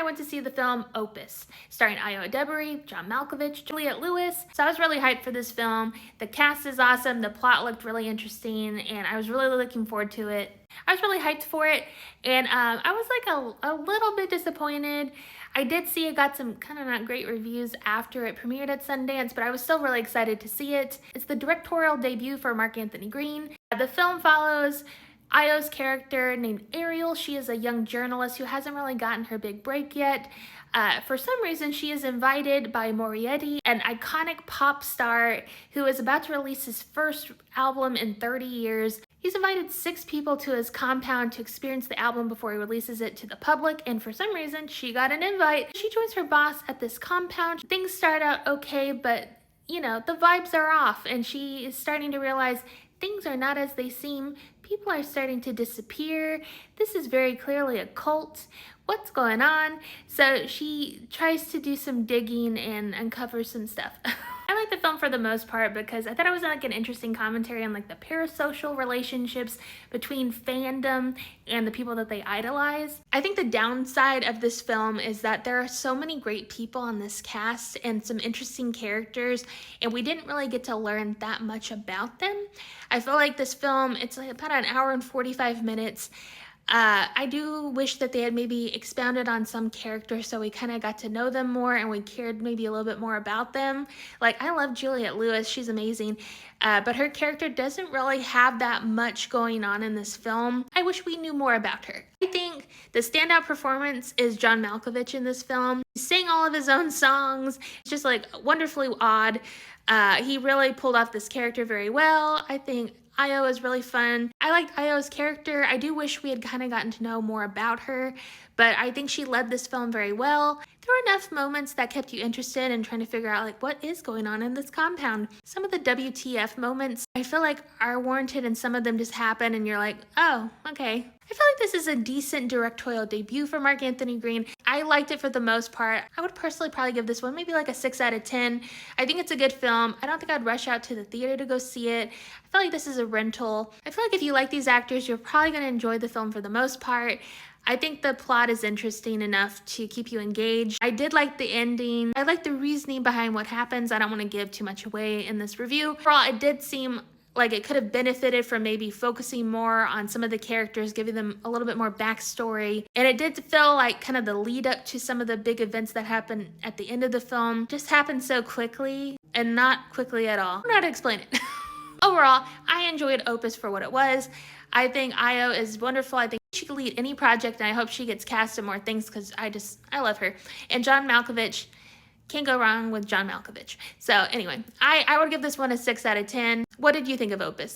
I went to see the film Opus, starring Io Adebari, John Malkovich, Juliette Lewis. So I was really hyped for this film. The cast is awesome, the plot looked really interesting, and I was really looking forward to it. I was really hyped for it, and I was like a little bit disappointed. I did see it got some kind of not great reviews after it premiered at Sundance, but I was still really excited to see it. It's the directorial debut for Mark Anthony Green. The film follows Io's character named Ariel. She is a young journalist who hasn't really gotten her big break yet. For some reason, she is invited by Morietti, an iconic pop star who is about to release his first album in 30 years. He's invited 6 people to his compound to experience the album before he releases it to the public, and for some reason, she got an invite. She joins her boss at this compound. Things start out okay, but you know, the vibes are off, and she is starting to realize things are not as they seem. People are starting to disappear. This is very clearly a cult. What's going on? So she tries to do some digging and uncover some stuff. I like the film for the most part because I thought it was like an interesting commentary on like the parasocial relationships between fandom and the people that they idolize. I think the downside of this film is that there are so many great people on this cast and some interesting characters, and we didn't really get to learn that much about them. I feel like this film, it's like about an hour and 45 minutes. I do wish that they had maybe expounded on some characters so we kind of got to know them more and we cared maybe a little bit more about them. Like, I love Juliette Lewis, she's amazing, but her character doesn't really have that much going on in this film. I wish we knew more about her. I think the standout performance is John Malkovich in this film. He sang all of his own songs. It's just like wonderfully odd. He really pulled off this character very well. I think Io is really fun. I liked Io's character. I do wish we had kind of gotten to know more about her, but I think she led this film very well. There were enough moments that kept you interested in trying to figure out like what is going on in this compound. Some of the WTF moments I feel like are warranted, and some of them just happen and you're like, oh, okay. I feel like this is a decent directorial debut for Mark Anthony Green. I liked it for the most part. I would personally probably give this one maybe like a 6 out of 10. I think it's a good film. I don't think I'd rush out to the theater to go see it. I feel like this is a rental. I feel like if you like these actors, you're probably going to enjoy the film for the most part. I think the plot is interesting enough to keep you engaged. I did like the ending. I like the reasoning behind what happens. I don't want to give too much away in this review. Overall, it did seem like it could have benefited from maybe focusing more on some of the characters, giving them a little bit more backstory. And it did feel like kind of the lead up to some of the big events that happened at the end of the film just happened so quickly, and not quickly at all. I don't know how to explain it. Overall, I enjoyed Opus for what it was. I think Io is wonderful. I think she could lead any project, and I hope she gets cast in more things because I love her. And John Malkovich, can't go wrong with John Malkovich. So anyway, I would give this one a 6 out of 10. What did you think of Opus?